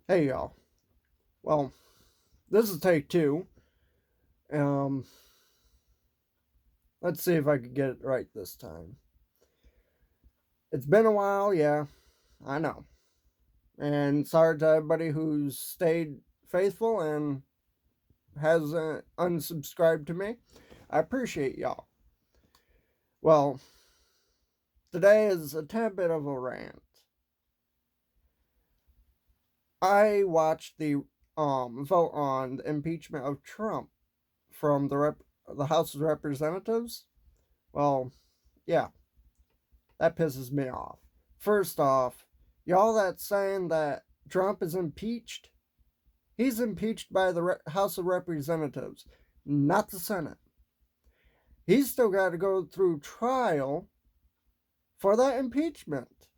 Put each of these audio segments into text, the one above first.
Hey y'all. Well, this is take two. Um, let's see if I can get it right this time. It's been a while, yeah, I know. And sorry to everybody who's stayed faithful and has unsubscribed to me. I appreciate y'all. Well, today is a tad bit of a rant. I watched the vote on the impeachment of Trump from the House of Representatives. Well, yeah, that pisses me off. First off, y'all that's saying that Trump is impeached, he's impeached by the House of Representatives, not the Senate. He's still got to go through trial for that impeachment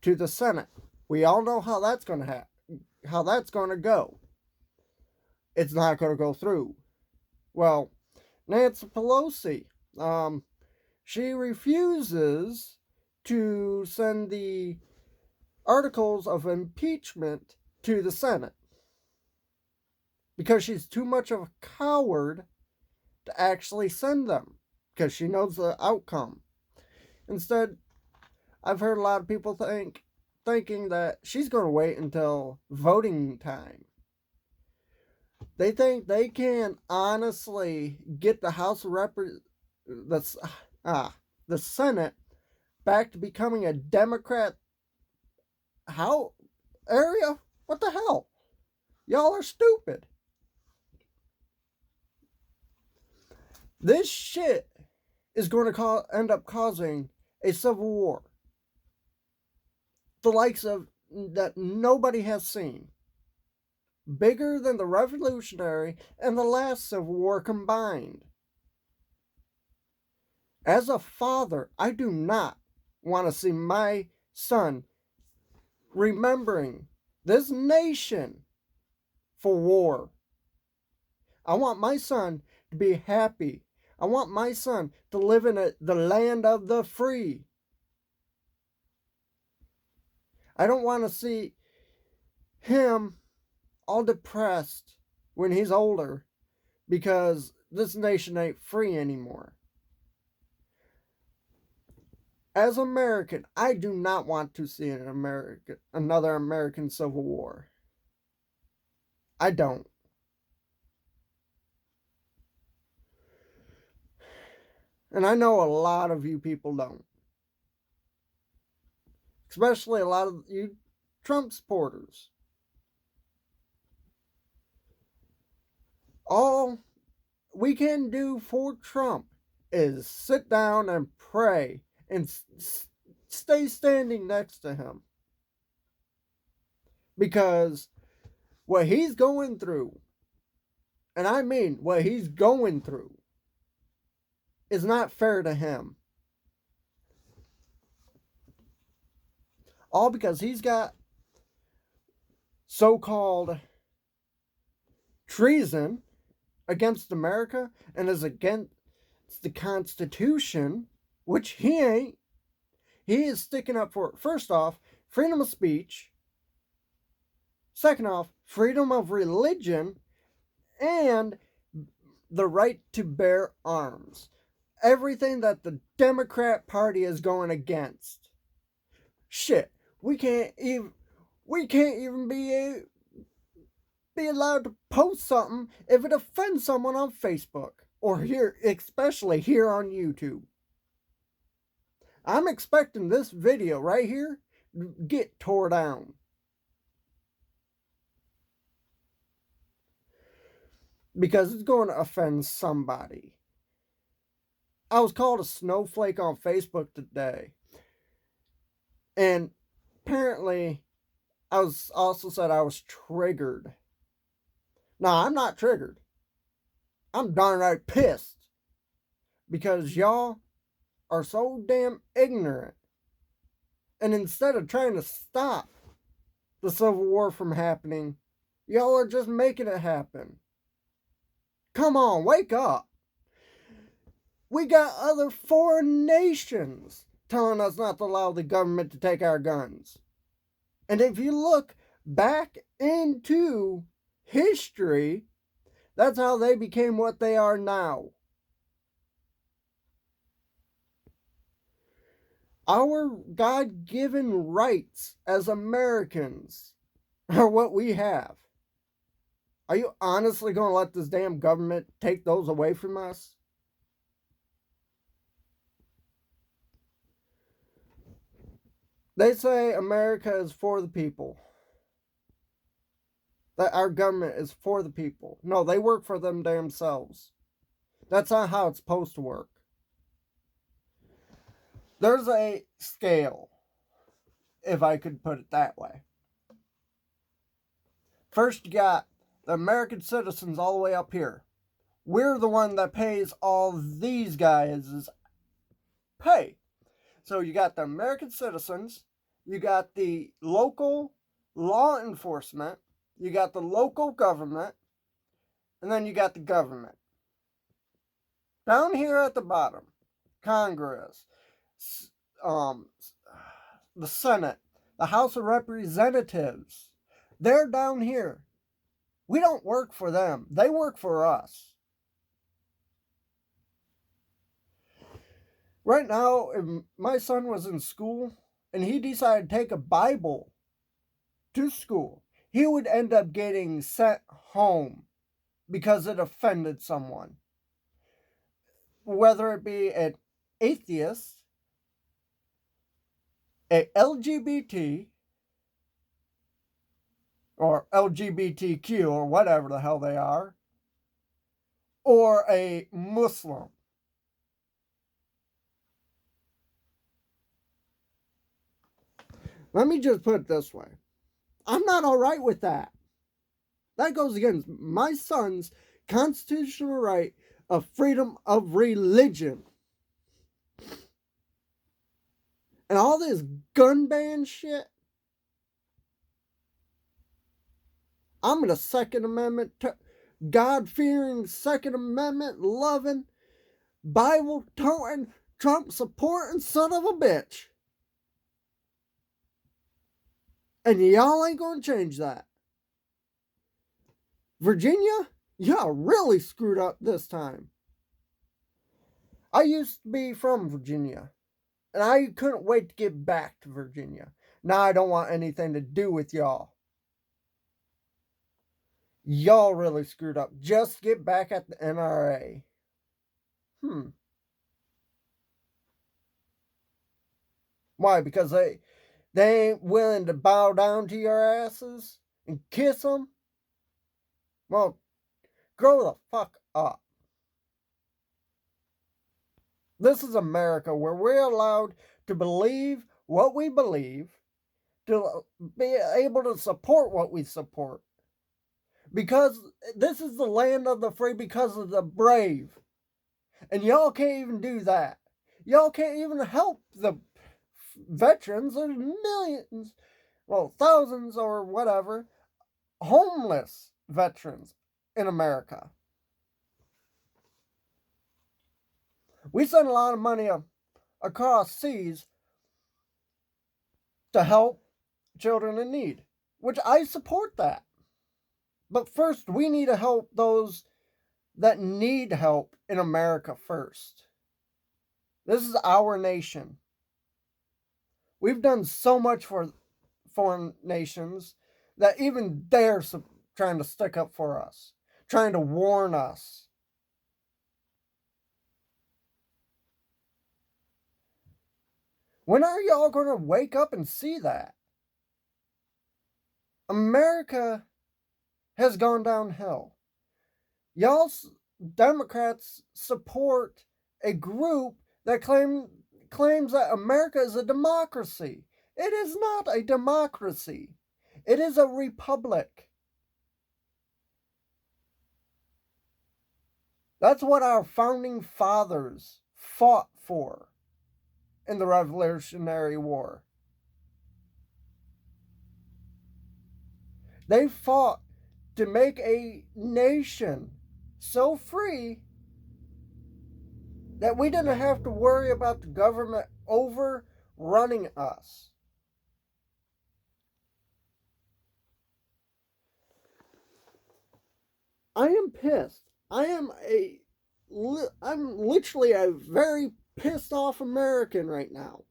to the Senate. We all know how that's going to how that's going to go. It's not going to go through. Well, Nancy Pelosi, she refuses to send the articles of impeachment to the Senate because she's too much of a coward to actually send them because she knows the outcome. Instead, I've heard a lot of people thinking that she's going to wait until voting time. They think they can honestly get the House of the the Senate back to becoming a Democrat how area. What the hell? Y'all are stupid. This shit is going to end up causing a civil war, the likes of that nobody has seen, bigger than the Revolutionary and the last Civil War combined. As a father, I do not want to see my son remembering this nation for war. I want my son to be happy. I want my son to live in the land of the free. I don't want to see him all depressed when he's older because this nation ain't free anymore. As American, I do not want to see another American Civil War. I don't. And I know a lot of you people don't. Especially a lot of you Trump supporters. All we can do for Trump is sit down and pray and stay standing next to him. Because what he's going through, and I mean what he's going through, is not fair to him. All because he's got so called treason against America and is against the Constitution, which he ain't. He is sticking up for, first off, freedom of speech, second off, freedom of religion, and the right to bear arms. Everything that the Democrat Party is going against. Shit, we can't even be allowed to post something if it offends someone on Facebook or here, especially here on YouTube. I'm expecting this video right here to get tore down. Because it's going to offend somebody. I was called a snowflake on Facebook today. And apparently, I was also said I was triggered. Now, I'm not triggered. I'm darn right pissed. Because y'all are so damn ignorant. And instead of trying to stop the Civil War from happening, y'all are just making it happen. Come on, wake up. We got other foreign nations telling us not to allow the government to take our guns. And if you look back into history, that's how they became what they are now. Our God given rights as Americans are what we have. Are you honestly going to let this damn government take those away from us? They say America is for the people, that our government is for the people. No, they work for them damn selves. That's not how it's supposed to work. There's a scale, if I could put it that way. First, you got the American citizens all the way up here. We're the one that pays all these guys' pay. So you got the American citizens, you got the local law enforcement, you got the local government, and then you got the government. Down here at the bottom, Congress, the Senate, the House of Representatives, they're down here. We don't work for them. They work for us. Right now, if my son was in school and he decided to take a Bible to school, he would end up getting sent home because it offended someone. Whether it be an atheist, a LGBT, or LGBTQ, or whatever the hell they are, or a Muslim. Let me just put it this way. I'm not all right with that. That goes against my son's constitutional right of freedom of religion. And all this gun ban shit, I'm in a Second Amendment, God-fearing, Second Amendment loving, Bible-toting, Trump-supporting son of a bitch. And y'all ain't gonna change that. Virginia, y'all really screwed up this time. I used to be from Virginia, and I couldn't wait to get back to Virginia. Now I don't want anything to do with y'all. Y'all really screwed up. Just get back at the NRA. Why? Because they ain't willing to bow down to your asses and kiss them? Well, grow the fuck up. This is America, where we're allowed to believe what we believe, to be able to support what we support. Because this is the land of the free because of the brave. And y'all can't even do that. Y'all can't even help the veterans. There's millions, well, thousands or whatever, homeless veterans in America. We send a lot of money across seas to help children in need, which I support that. But first, we need to help those that need help in America first. This is our nation. We've done so much for foreign nations that even they're trying to stick up for us, trying to warn us. When are y'all going to wake up and see that? America has gone downhill. Y'all Democrats support a group that claims that America is a democracy. It is not a democracy. It is a republic. That's what our founding fathers fought for in the Revolutionary War. They fought to make a nation so free that we didn't have to worry about the government overrunning us. I am pissed. I'm literally a very pissed off American right now.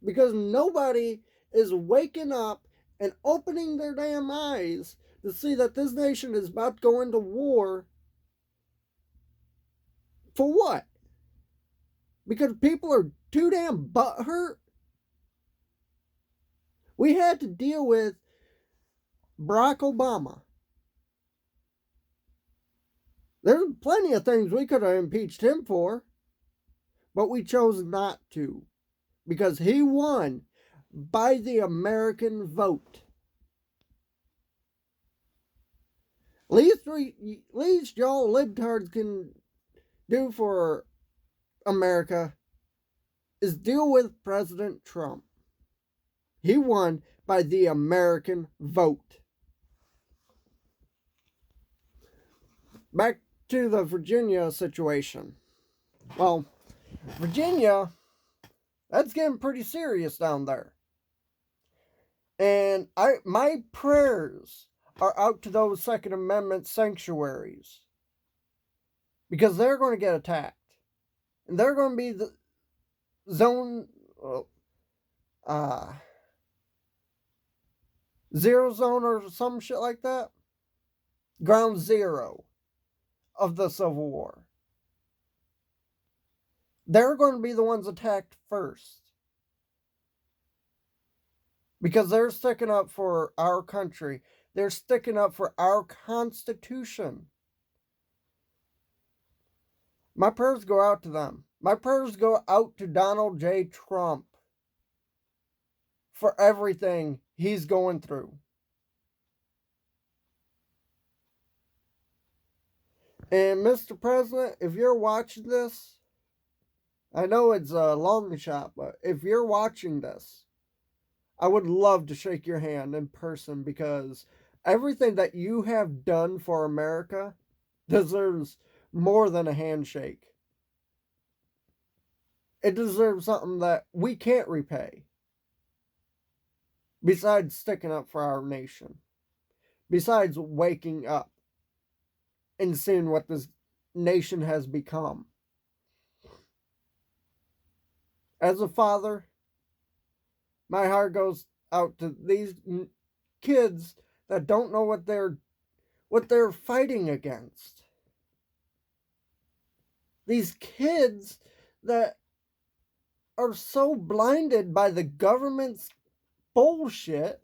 Because nobody is waking up and opening their damn eyes to see that this nation is about to go into war. For what? Because people are too damn butthurt. We had to deal with Barack Obama. There's plenty of things we could have impeached him for, but we chose not to because he won by the American vote. Least y'all libtards can do for America is deal with President Trump. He won by the American vote. Back to the Virginia situation. Well, Virginia, that's getting pretty serious down there. And my prayers are out to those Second Amendment sanctuaries. Because they're going to get attacked. And they're going to be the zero zone or some shit like that. Ground zero of the Civil War. They're going to be the ones attacked first. Because they're sticking up for our country. They're sticking up for our Constitution. My prayers go out to them. My prayers go out to Donald J. Trump for everything he's going through. And Mr. President, if you're watching this, I know it's a long shot, but if you're watching this, I would love to shake your hand in person because everything that you have done for America deserves more than a handshake. It deserves something that we can't repay. Besides sticking up for our nation. Besides waking up and seeing what this nation has become. As a father, my heart goes out to these kids that don't know what they're fighting against. These kids that are so blinded by the government's bullshit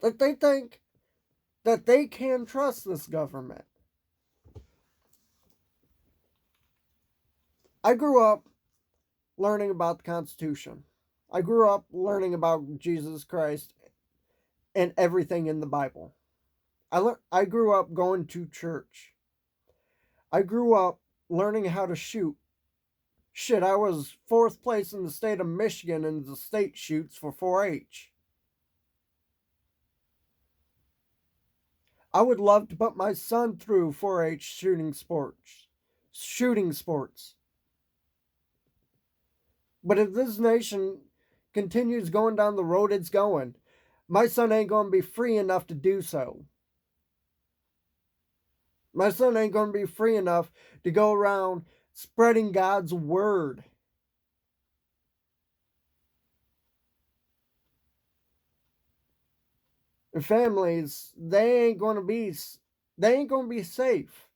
that they think that they can trust this government. I grew up learning about the Constitution. I grew up learning about Jesus Christ and everything in the Bible. I grew up going to church. I grew up learning how to shoot. Shit, I was 4th place in the state of Michigan in the state shoots for 4-H. I would love to put my son through 4-H shooting sports. But if this nation continues going down the road it's going, my son ain't going to be free enough to do so. My son ain't going to be free enough to go around spreading God's word. And families, they ain't going to be safe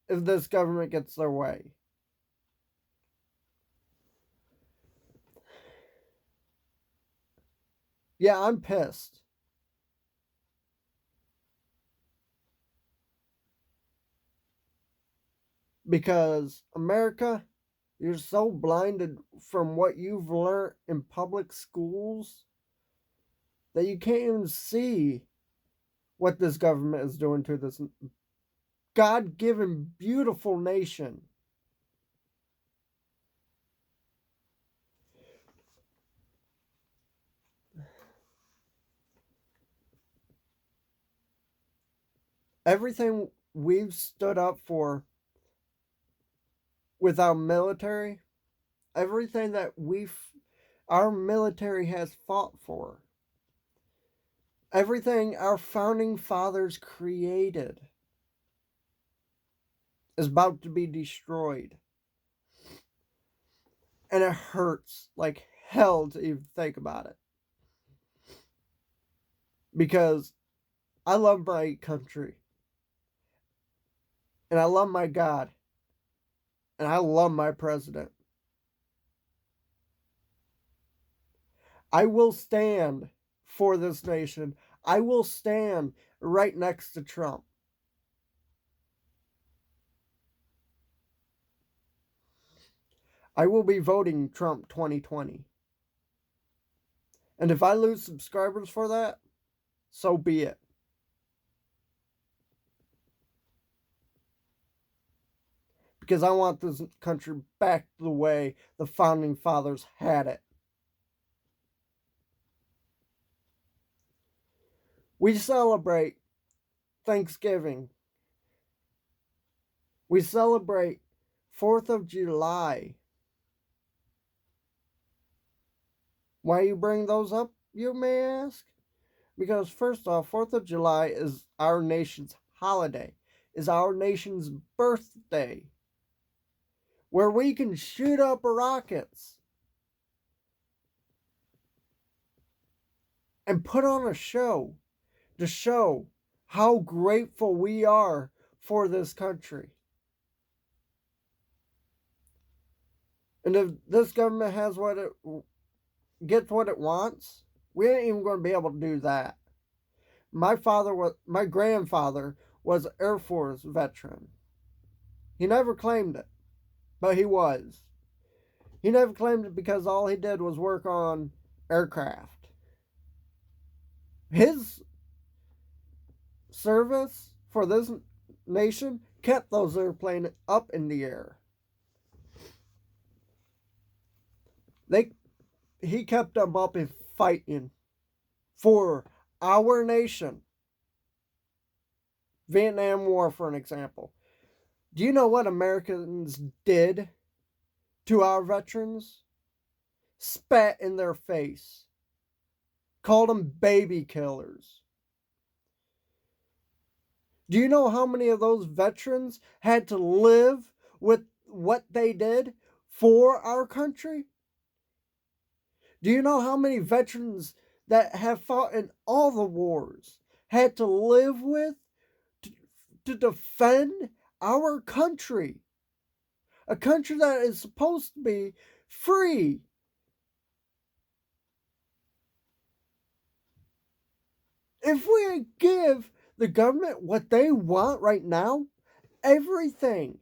if this government gets their way. Yeah, I'm pissed. Because America, you're so blinded from what you've learned in public schools that you can't even see what this government is doing to this God-given, beautiful nation. Everything we've stood up for with our military, everything that our military has fought for, Everything our founding fathers created is about to be destroyed. And it hurts like hell to even think about it. Because I love my country. And I love my God. And I love my president. I will stand for this nation. I will stand right next to Trump. I will be voting Trump 2020. And if I lose subscribers for that, so be it. Because I want this country back the way the founding fathers had it. We celebrate Thanksgiving. We celebrate 4th of July. Why you bring those up, you may ask? Because first off, 4th of July is our nation's holiday, is our nation's birthday, where we can shoot up rockets and put on a show to show how grateful we are for this country. And if this government has what it gets what it wants, we ain't even going to be able to do that. My grandfather was an Air Force veteran. He never claimed it, but he was. He never claimed it because all he did was work on aircraft. His service for this nation kept those airplanes up in the air. He kept them up and fighting for our nation. Vietnam War, for an example. Do you know what Americans did to our veterans? Spat in their face. Called them baby killers. Do you know how many of those veterans had to live with what they did for our country? Do you know how many veterans that have fought in all the wars had to live with to defend our country? A country that is supposed to be free. If we give the government what they want right now, everything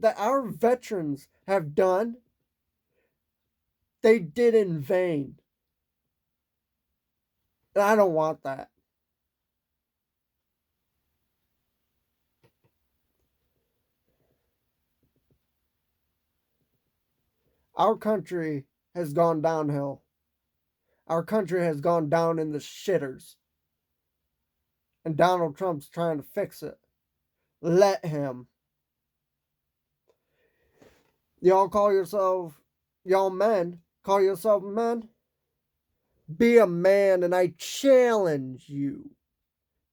that our veterans have done, they did in vain. And I don't want that. Our country has gone downhill. Our country has gone down in the shitters. And Donald Trump's trying to fix it. Let him. Y'all call yourself, y'all men, call yourself men? Be a man, and I challenge you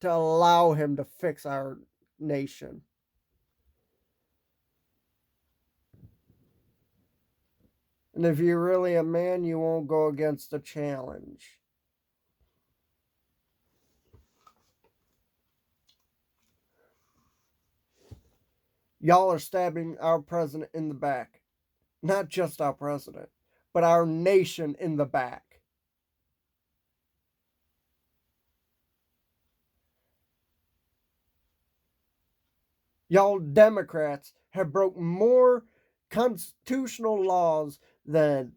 to allow him to fix our nation. And if you're really a man, you won't go against the challenge. Y'all are stabbing our president in the back. Not just our president, but our nation in the back. Y'all Democrats have broke more constitutional laws than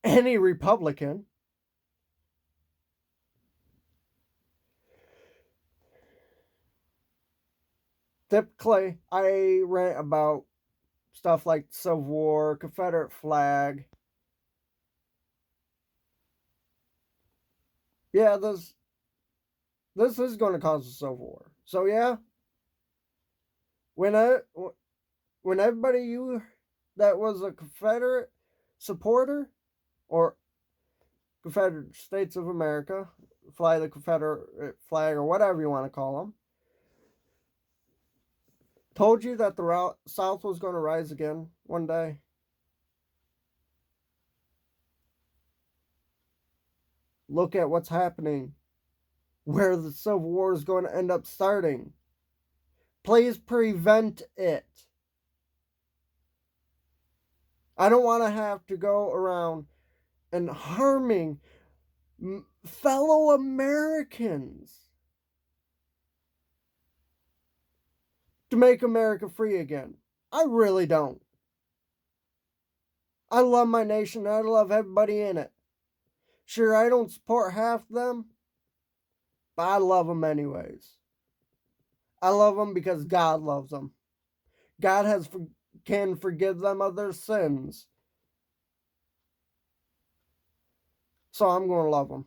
any Republican. Typically, I rant about stuff like Civil War, Confederate flag. Yeah, this is going to cause a Civil War. So yeah, when everybody you that was a Confederate supporter or Confederate States of America, fly the Confederate flag or whatever you want to call them, told you that the South was going to rise again one day? Look at what's happening, where the Civil War is going to end up starting. Please prevent it. I don't want to have to go around and harming fellow Americans to make America free again. I really don't. I love my nation. I love everybody in it. Sure, I don't support half of them, but I love them anyways. I love them because God loves them. God can forgive them of their sins. So I'm going to love them.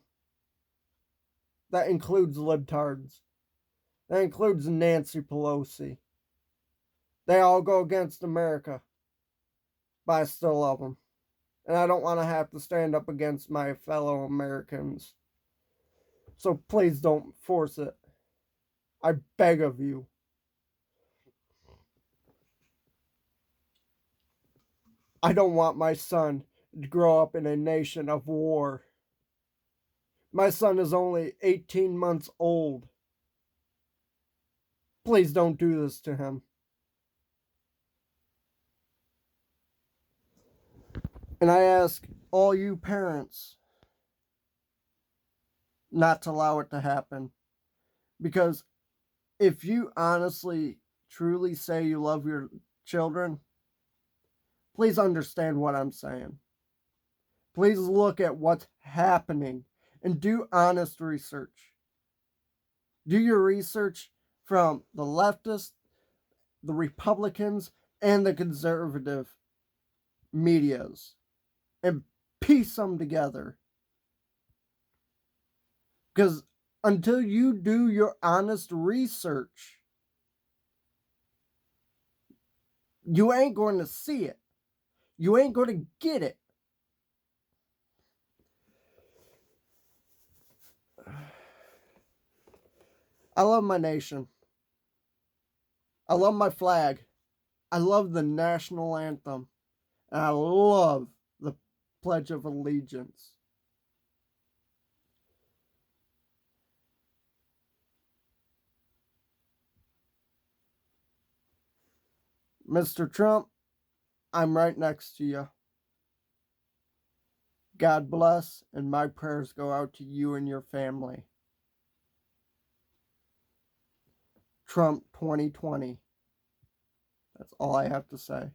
That includes libtards. That includes Nancy Pelosi. They all go against America, but I still love them. And I don't want to have to stand up against my fellow Americans. So please don't force it. I beg of you. I don't want my son to grow up in a nation of war. My son is only 18 months old. Please don't do this to him. And I ask all you parents not to allow it to happen. Because if you honestly, truly say you love your children, please understand what I'm saying. Please look at what's happening and do honest research. Do your research from the leftists, the Republicans, and the conservative medias and piece them together. Because until you do your honest research, you ain't going to see it. You ain't going to get it. I love my nation. I love my flag. I love the national anthem. And I love the Pledge of Allegiance. Mr. Trump, I'm right next to you. God bless, and my prayers go out to you and your family. Trump 2020. That's all I have to say.